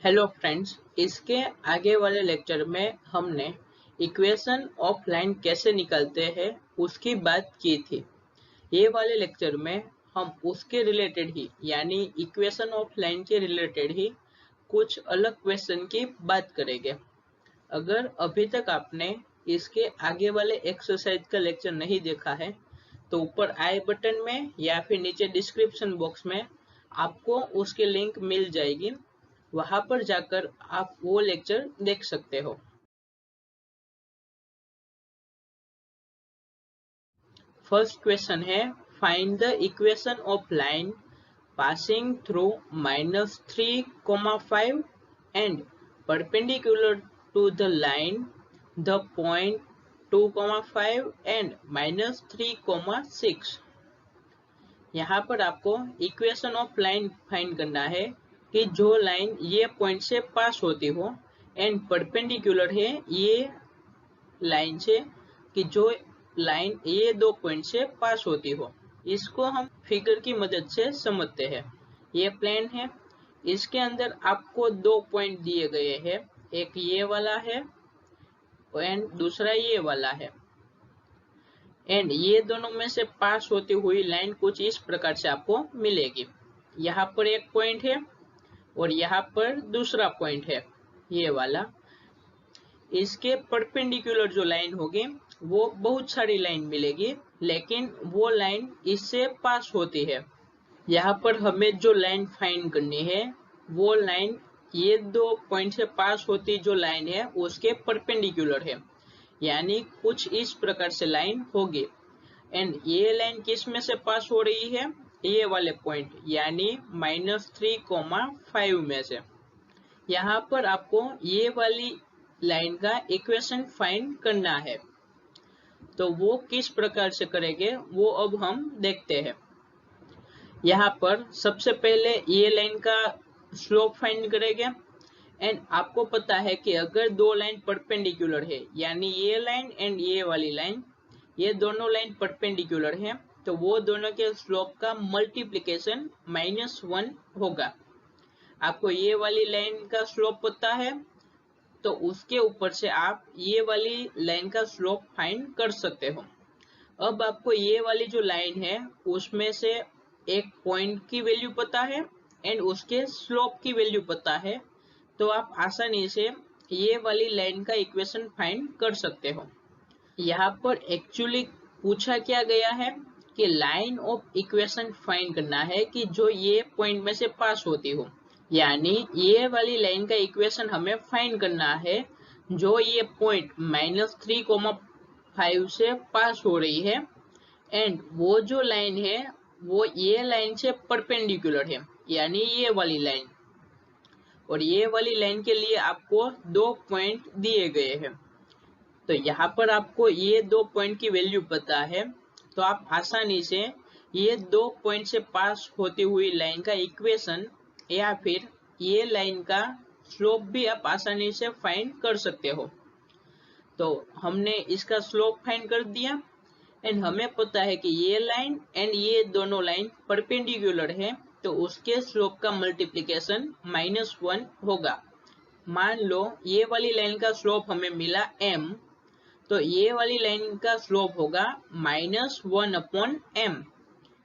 Hello friends, इसके आगे वाले लेक्चर में हमने इक्वेशन ऑफ लाइन कैसे निकालते हैं उसकी बात की थी। ये वाले लेक्चर में हम उसके रिलेटेड ही यानी इक्वेशन ऑफ लाइन के रिलेटेड ही कुछ अलग क्वेश्चन की बात करेंगे। अगर अभी तक आपने इसके आगे वाले एक्सरसाइज का लेक्चर नहीं देखा है तो ऊपर आई बटन में या फिर नीचे डिस्क्रिप्शन बॉक्स में आपको उसकी लिंक मिल जाएगी। वहां पर जाकर आप वो लेक्चर देख सकते हो। फर्स्ट क्वेश्चन है, find the equation of line passing through -3,5 and perpendicular to the line the point 2,5 and -3,6। यहाँ पर आपको इक्वेशन ऑफ लाइन फाइंड करना है कि जो लाइन ये पॉइंट से पास होती हो एंड परपेंडिकुलर है ये लाइन से, कि जो लाइन ये दो पॉइंट से पास होती हो। इसको हम फिगर की मदद से समझते हैं। ये प्लेन है, इसके अंदर आपको दो पॉइंट दिए गए हैं, एक ये वाला है एंड दूसरा ये वाला है। एंड ये दोनों में से पास होती हुई लाइन कुछ इस प्रकार से आपको मिलेगी। यहाँ पर एक पॉइंट है और यहाँ पर दूसरा पॉइंट है ये वाला। इसके परपेंडिकुलर जो लाइन होगी वो बहुत सारी लाइन मिलेगी, लेकिन वो लाइन इससे पास होती है। यहाँ पर हमें जो लाइन फाइंड करनी है वो लाइन ये दो पॉइंट से पास होती जो लाइन है उसके परपेंडिकुलर है, यानी कुछ इस प्रकार से लाइन होगी। एंड ये लाइन किस में से पास हो रही है, ये वाले पॉइंट यानी -3,5 में से। यहाँ पर आपको ये वाली लाइन का इक्वेशन फाइंड करना है। तो वो किस प्रकार से करेंगे वो अब हम देखते हैं। यहाँ पर सबसे पहले ये लाइन का स्लोप फाइंड करेंगे। एंड आपको पता है कि अगर दो लाइन परपेंडिकुलर है यानी ये लाइन एंड ये वाली लाइन, ये दोनों लाइन परपेंडिकुलर है, तो वो दोनों के स्लोप का मल्टीप्लिकेशन -1 होगा। आपको ये वाली लाइन का स्लोप पता है तो उसके ऊपर से आप ये वाली लाइन का स्लोप फाइंड कर सकते हो। अब आपको ये वाली जो लाइन है उसमें से एक पॉइंट की वैल्यू पता है एंड उसके स्लोप की वैल्यू पता है, तो आप आसानी से ये वाली लाइन का इक्वेशन फाइंड कर सकते हो। यहाँ पर एक्चुअली पूछा क्या गया है कि लाइन ऑफ इक्वेशन फाइंड करना है कि जो ये पॉइंट में से पास होती हो, यानी ये वाली लाइन का इक्वेशन हमें फाइंड करना है जो ये पॉइंट -3,5 से पास हो रही है। एंड वो जो लाइन है वो ये लाइन से परपेंडिकुलर है यानी ये वाली लाइन, और ये वाली लाइन के लिए आपको दो पॉइंट दिए गए हैं। तो यहाँ पर आपको ये दो पॉइंट की वैल्यू पता है, तो आप आसानी से ये दो पॉइंट से पास होती हुई लाइन का इक्वेशन या फिर ये लाइन का स्लोप भी आप आसानी से फाइंड कर सकते हो। तो हमने इसका स्लोप फाइंड कर दिया एंड हमें पता है कि ये लाइन एंड ये दोनों लाइन परपेंडिकुलर है, तो उसके स्लोप का मल्टीप्लिकेशन -1 होगा। मान लो ये वाली लाइन का स्लोप हमें मिला m, तो ये वाली लाइन का स्लोप होगा -1/m,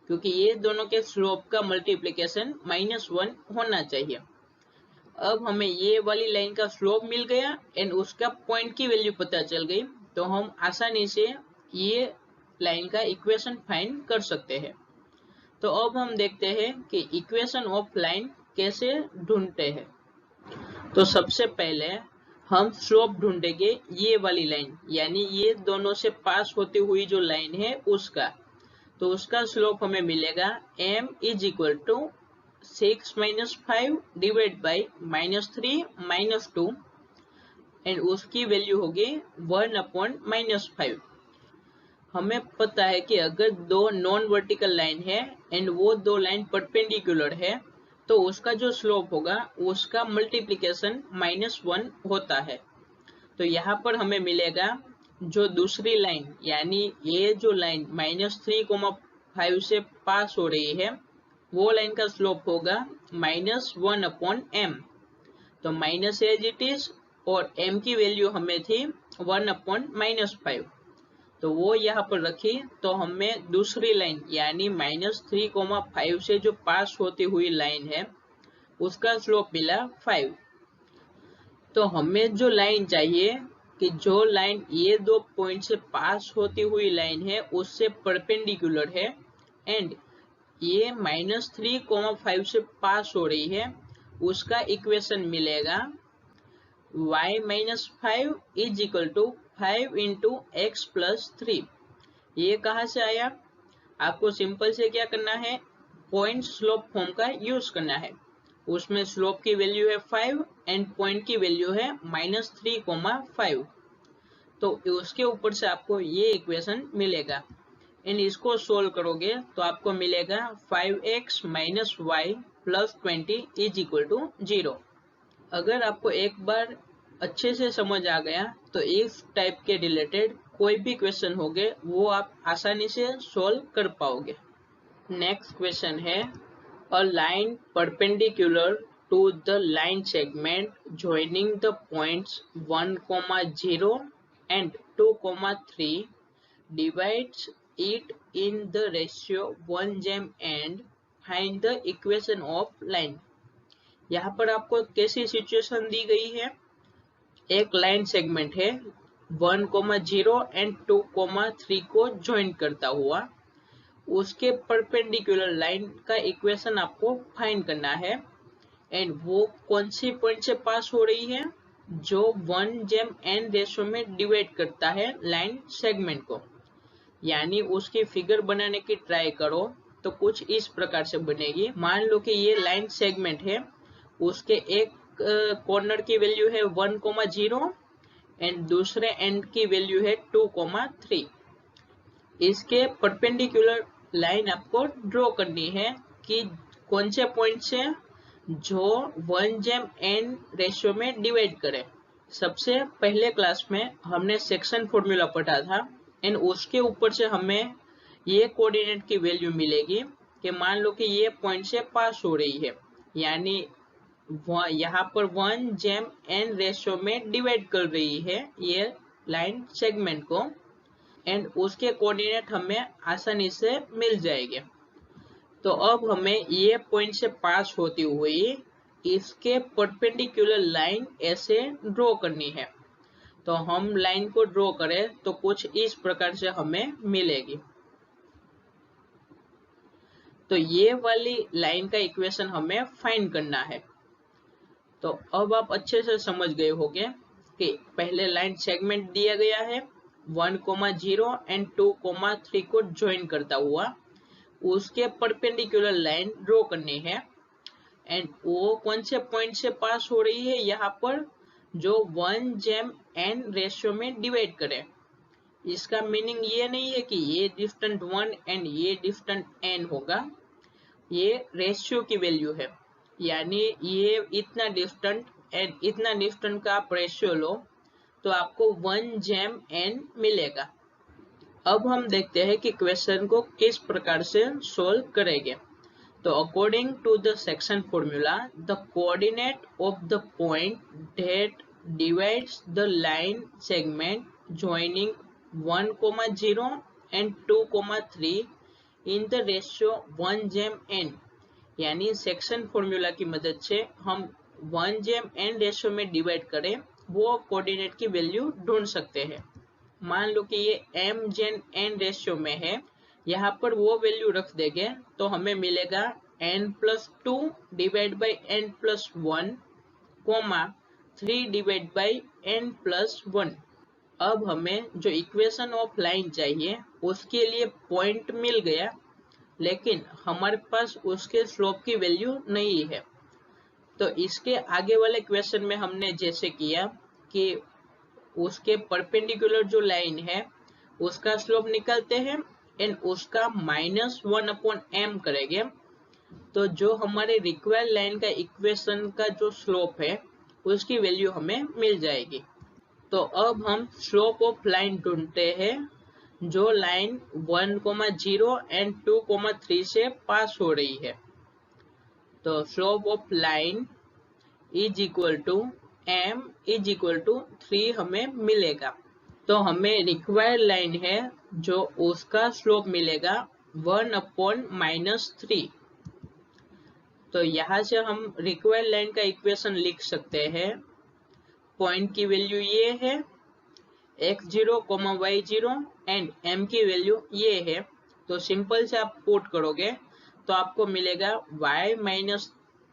क्योंकि ये दोनों के स्लोप का मल्टीप्लिकेशन -1 होना चाहिए। अब हमें ये वाली लाइन का स्लोप मिल गया एंड उसका पॉइंट की वैल्यू पता चल गई, तो हम आसानी से ये लाइन का इक्वेशन फाइंड कर सकते हैं। तो अब हम देखते हैं कि इक्वेशन ऑफ लाइन कैसे ढूंढते हैं। तो सबसे पहले हम स्लोप ढूंढेंगे ये वाली लाइन यानी ये दोनों से पास होती हुई जो लाइन है उसका। तो उसका स्लोप हमें मिलेगा m = 6 - 5 डिवाइड बाई -3 - 2 एंड उसकी वैल्यू होगी 1/-5। हमें पता है कि अगर दो नॉन वर्टिकल लाइन है एंड वो दो लाइन परपेंडिकुलर है तो उसका जो स्लोप होगा उसका मल्टीप्लिकेशन -1 होता है। तो यहाँ पर हमें मिलेगा जो दूसरी लाइन यानी ये जो लाइन -3,5 से पास हो रही है वो लाइन का स्लोप होगा -1/m। तो माइनस एज इट इज, और m की वैल्यू हमें थी 1/-5, तो वो यहाँ पर रखी। तो हमें दूसरी लाइन यानी -3,5 से जो पास होती हुई लाइन है उसका स्लोप मिला 5। तो हमें जो लाइन चाहिए कि जो लाइन ये दो पॉइंट से पास होती हुई लाइन है उससे परपेंडिकुलर है एंड ये -3,5 से पास हो रही है, उसका इक्वेशन मिलेगा y-5 is equal to 5 into X plus 3। ये कहाँ से आया? आपको सिंपल से क्या करना है, पॉइंट स्लोप फॉर्म का यूज करना है। उसमें स्लोप की वैल्यू है 5 एंड पॉइंट की वैल्यू है -3,5। तो उसके ऊपर से आपको ये इक्वेशन मिलेगा एंड इसको सोल्व करोगे तो आपको मिलेगा 5x minus Y plus 20 is equal to 0। अगर आपको एक बार अच्छे से समझ आ गया तो इस टाइप के रिलेटेड कोई भी क्वेश्चन होंगे वो आप आसानी से सोल्व कर पाओगे। नेक्स्ट क्वेश्चन है, a line perpendicular to the line segment joining the points 1, 0 and 2, 3 divides it in the ratio 1:n and find the equation of line। यहाँ पर आपको कैसी सिचुएशन दी गई है, एक लाइन सेगमेंट है 1, 0 एंड 2, 3 को ज्वाइन करता हुआ, उसके परपेंडिकुलर लाइन का इक्वेशन आपको फाइंड करना है एंड वो कौन सी पॉइंट से पास हो रही है, जो 1:n रेशो में डिवाइड करता है लाइन सेगमेंट को। यानी उसकी फिगर बनाने की ट्राई करो तो कुछ इस प्रकार से बनेगी। मान लो कि ये लाइन सेगमेंट है, उसके एक कॉर्नर की वैल्यू है 1, 0 एंड दूसरे एंड की वैल्यू है 2, 3। इसके परपेंडिकुलर लाइन आपको ड्रॉ करनी है कि कौन से पॉइंट से जो 1:n रेशियो में डिवाइड करे। सबसे पहले क्लास में हमने सेक्शन फॉर्मूला पढ़ा था एंड उसके ऊपर से हमें ये कोऑर्डिनेट की वैल्यू मिलेगी कि मान लो कि ये पॉइंट से पास हो रही है, यानी यहाँ पर 1:n रेशियो में डिवाइड कर रही है ये लाइन सेगमेंट को एंड उसके कोऑर्डिनेट हमें आसानी से मिल जाएंगे। तो अब हमें ये पॉइंट से पास होती हुई इसके परपेंडिकुलर लाइन ऐसे ड्रॉ करनी है। तो हम लाइन को ड्रॉ करें तो कुछ इस प्रकार से हमें मिलेगी। तो ये वाली लाइन का इक्वेशन हमें फाइंड करना है। तो अब आप अच्छे से समझ गए होंगे कि पहले लाइन सेगमेंट दिया गया है 1, 0 एंड 2, 3 को ज्वाइन करता हुआ, उसके परपेंडिकुलर लाइन ड्रॉ करनी है एंड वो कौन से पॉइंट से पास हो रही है, यहाँ पर जो 1:n रेशियो में डिवाइड करे। इसका मीनिंग ये नहीं है कि ये डिस्टेंट 1 एंड ये डिस्टेंट n होगा, ये रेशियो की वैल्यू है। यानी ये इतना डिस्टेंट एंड इतना डिस्टेंट का आप रेशियो लो तो आपको 1:n मिलेगा। अब हम देखते हैं कि क्वेश्चन को किस प्रकार से सोल्व करेंगे। तो according to the section formula, the coordinate of the point that divides the line segment joining 1, 0 and 2, 3 in the ratio 1:n। यानी सेक्शन फॉर्मूला की मदद से हम 1:n रेशियो में डिवाइड करें वो कोऑर्डिनेट की वैल्यू ढूंढ सकते हैं। मान लो कि ये m/n रेशियो में है, यहाँ पर वो वैल्यू रख देंगे तो हमें मिलेगा n+2 divide by n+1 3 divide by n+1। अब हमें जो इक्वेशन ऑफ लाइन चाहिए उसके लिए पॉइंट मिल गया, लेकिन हमारे पास उसके स्लोप की वैल्यू नहीं है। तो इसके आगे वाले क्वेश्चन में हमने जैसे किया कि उसके परपेंडिकुलर जो लाइन है उसका स्लोप निकालते हैं एंड उसका -1/m करेंगे, तो जो हमारे रिक्वायर्ड लाइन का इक्वेशन का जो स्लोप है उसकी वैल्यू हमें मिल जाएगी। तो अब हम स्लोप ऑफ लाइन ढूंढते हैं जो लाइन 1, 0 एंड 2, 3 से पास हो रही है। तो slope of line is equal to m is equal to 3 हमें मिलेगा। तो हमें रिक्वायर्ड लाइन है जो उसका स्लोप मिलेगा 1/-3। तो यहाँ से हम रिक्वायर्ड लाइन का इक्वेशन लिख सकते हैं। पॉइंट की वैल्यू ये है x0, y0 एंड m की वैल्यू ये है। तो सिंपल से आप पुट करोगे तो आपको मिलेगा y minus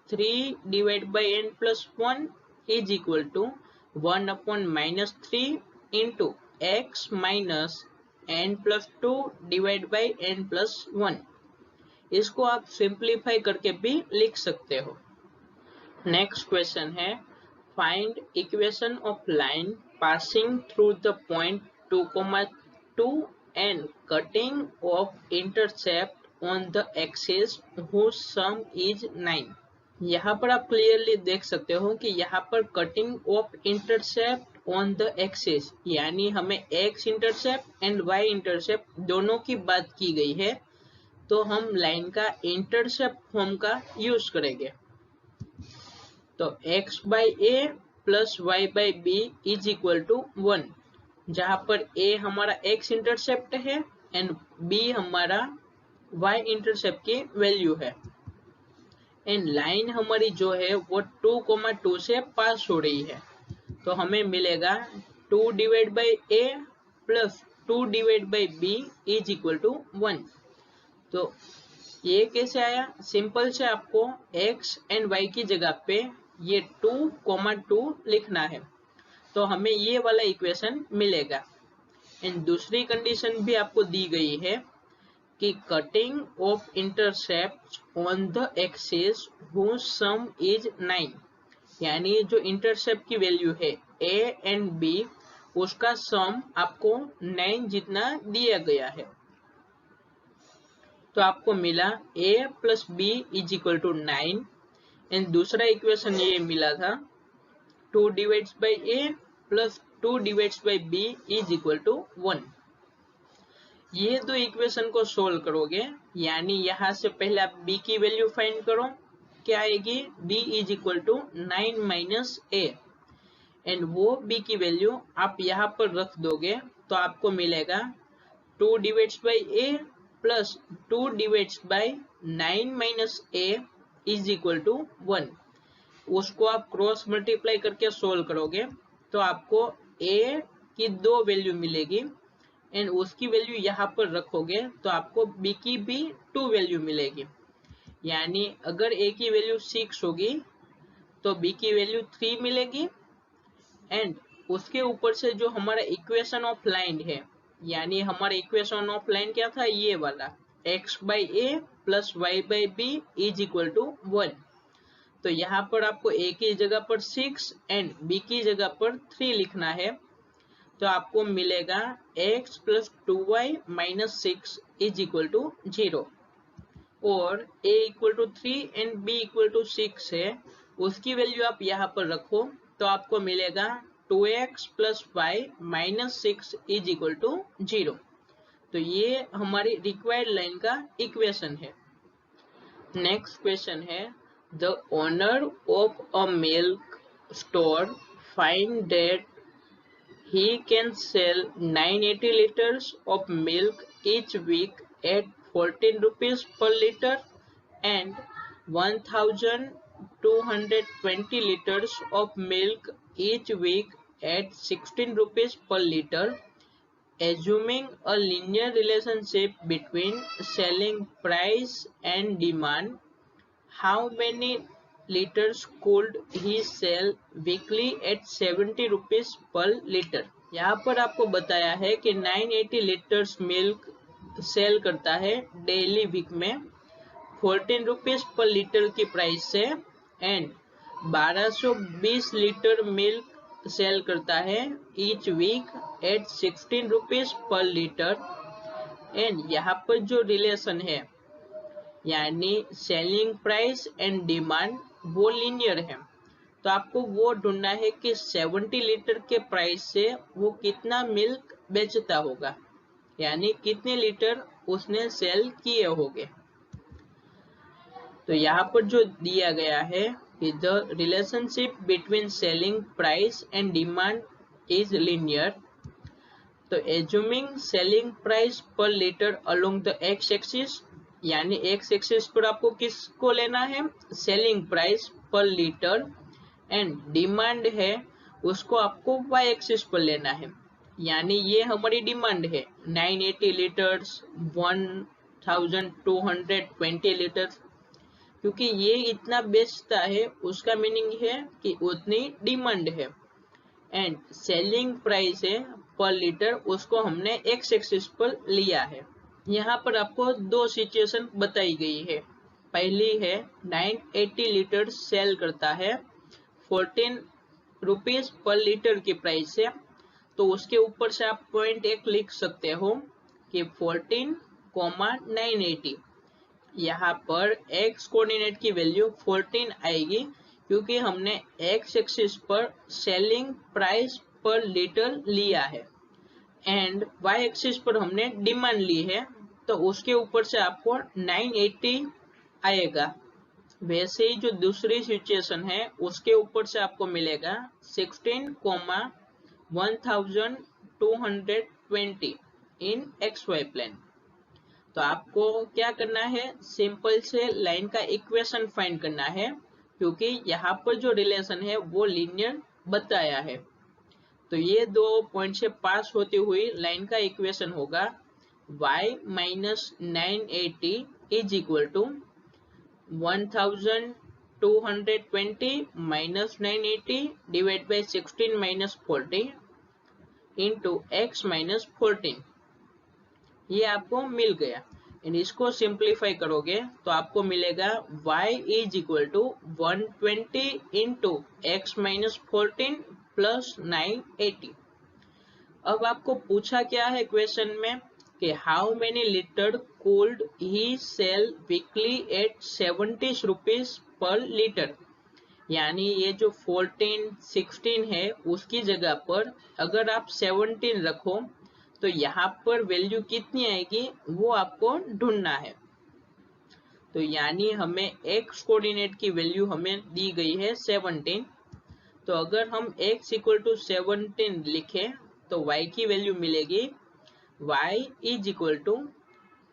3 divide by n plus 1 is equal to 1/-3 into x minus n plus 2 divide by n plus 1। इसको आप सिंप्लीफाई करके भी लिख सकते हो। नेक्स्ट क्वेश्चन है find equation of line passing through the point 2,2 and cutting off intercept on the axis whose sum is 9। यहाँ पर आप क्लियरली देख सकते हो कि यहाँ पर cutting off intercept on the axis यानी हमें x intercept and y intercept दोनों की बात की गई है। तो हम लाइन का इंटरसेप्ट फॉर्म का यूज करेंगे। तो x by a plus y by b is equal to 1, जहां पर a हमारा x इंटरसेप्ट है एंड b हमारा y इंटरसेप्ट की वैल्यू है। एंड लाइन हमारी जो है वो 2,2 से पास हो रही है। तो हमें मिलेगा 2 divide by a plus 2 divide by b is equal to 1। तो ये कैसे आया? सिंपल से आपको x एंड y की जगह पे ये 2,2 लिखना है। तो हमें ये वाला इक्वेशन मिलेगा। एंड दूसरी कंडीशन भी आपको दी गई है कि cutting off intercept on the axis whose sum is 9, यानी जो इंटरसेप्ट की वैल्यू है a एंड b उसका सम आपको 9 जितना दिया गया है। तो आपको मिला a plus b is equal to 9 and दूसरा इक्वेशन ये मिला था 2 divides by a plus 2 divides by b is equal to 1। ये दो इक्वेशन को सोल्व करोगे यानी यहाँ से पहले आप b की वैल्यू फाइंड करो, क्या आएगी? b is equal to 9 minus a and वो b की वैल्यू आप यहाँ पर रख दोगे तो आपको मिलेगा 2 divides by a plus 2 divides by 9 minus a is equal to 1। उसको आप क्रॉस मल्टीप्लाई करके सोल्व करोगे तो आपको a की 2 वैल्यू मिलेगी एंड उसकी वैल्यू यहाँ पर रखोगे तो आपको b की भी 2 वैल्यू मिलेगी। यानी अगर a की वैल्यू 6 होगी तो b की वैल्यू 3 मिलेगी एंड उसके ऊपर से जो हमारा इक्वेशन ऑफ लाइन है यानी हमारा इक्वेशन ऑफ लाइन क्या था? ये वाला x by a plus y by b is equal to 1। तो यहाँ पर आपको a की जगह पर 6 एंड b की जगह पर 3 लिखना है। तो आपको मिलेगा x plus 2y minus 6 is equal to 0 और a equal to 3 and b equal to 6 है, उसकी वैल्यू आप यहाँ पर रखो तो आपको मिलेगा 2x plus y minus 6 is equal to 0। तो ये हमारी रिक्वायर्ड लाइन का इक्वेशन है। नेक्स्ट क्वेश्चन है the owner of a milk store find that he can sell 980 liters of milk each week at 14 rupees per liter and 1220 liters of milk each week at 16 rupees per liter, assuming a linear relationship between selling price and demand. How many liters could he sell weekly at 70 rupees per liter? यहाँ पर आपको बताया है कि 980 litres milk sell करता है daily week में 14 rupees per litre की प्राइस से एंड 1220 लीटर मिल्क सेल करता है each week at 16 rupees per litre. And यहाँ पर जो रिलेशन है यानी सेलिंग प्राइस एंड डिमांड वो लीनियर है। तो आपको वो ढूंढना है कि 70 लीटर के प्राइस से वो कितना मिल्क बेचता होगा यानी कितने लीटर उसने सेल किए होंगे। तो यहाँ पर जो दिया गया है कि the relationship between selling price and demand is linear. तो एज्यूमिंग सेलिंग प्राइस पर litre along the x axis, यानी एक्स एक्सिस पर आपको किसको लेना है, सेलिंग प्राइस पर लीटर, एंड डिमांड है उसको आपको वाई एक्सिस पर लेना है। यानी ये हमारी डिमांड है 980 लीटर्स, 1220 लीटर्स। क्योंकि ये इतना बेचता है उसका मीनिंग है कि उतनी डिमांड है, एंड सेलिंग प्राइस है पर लीटर उसको हमने एक्स एक्सिस पर लिया है। यहाँ पर आपको दो सिचुएशन बताई गई है। पहली है 980 लीटर सेल करता है 14 रुपीज पर लीटर की प्राइस से, तो उसके ऊपर से आप पॉइंट एक लिख सकते हो कि 14,980। यहाँ पर एक्स कोऑर्डिनेट की वैल्यू 14 आएगी क्योंकि हमने एक्स एक्सिस पर सेलिंग प्राइस पर लीटर लिया है, एंड वाई एक्सिस पर हमने डिमांड ली है, तो उसके ऊपर से आपको 980 आएगा। वैसे ही जो दूसरी सिचुएशन है उसके ऊपर से आपको मिलेगा 16,1220 इन एक्स वाई प्लेन। तो आपको क्या करना है, सिंपल से लाइन का इक्वेशन फाइंड करना है, क्योंकि यहाँ पर जो रिलेशन है वो लीनियर बताया है। तो ये दो पॉइंट से पास होती हुई लाइन का इक्वेशन होगा y minus 980 is equal to 1220 minus 980 divide by 16 minus 40 into x minus 14। ये आपको मिल गया, एंड इसको सिंप्लीफाई करोगे तो आपको मिलेगा y is equal to 120 into x minus 14 plus 980। अब आपको पूछा क्या है क्वेश्चन में कि how many litre could he sell weekly at 70 rupees per litre. यानी ये जो 14 16 है उसकी जगह पर अगर आप 17 रखो तो यहाँ पर वैल्यू कितनी आएगी वो आपको ढूंढना है। तो यानी हमें एक्स कोऑर्डिनेट की वैल्यू हमें दी गई है 17। तो अगर हम x इक्वल टू 17 लिखें तो y की वैल्यू मिलेगी y इज इक्वल टू,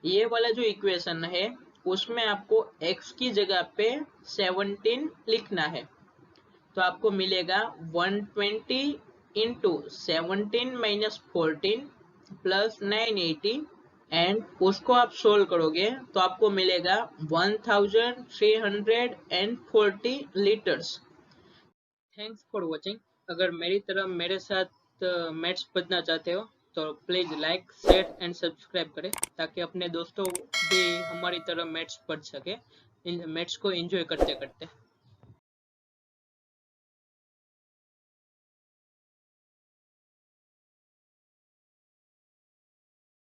ये वाला जो इक्वेशन है उसमें आपको x की जगह पे 17 लिखना है। तो आपको मिलेगा 120 इंटू 17 माइनस 14 प्लस 980, एंड उसको आप सोल्व करोगे तो आपको मिलेगा 1340 लीटर्स। Thanks for watching. अगर मेरी तरह मेरे साथ मैथ्स पढ़ना चाहते हो तो please like share and subscribe करें, ताकि अपने दोस्तों भी हमारी तरह मैथ्स पढ़ सके, इन मैथ्स को एंजॉय करते करते।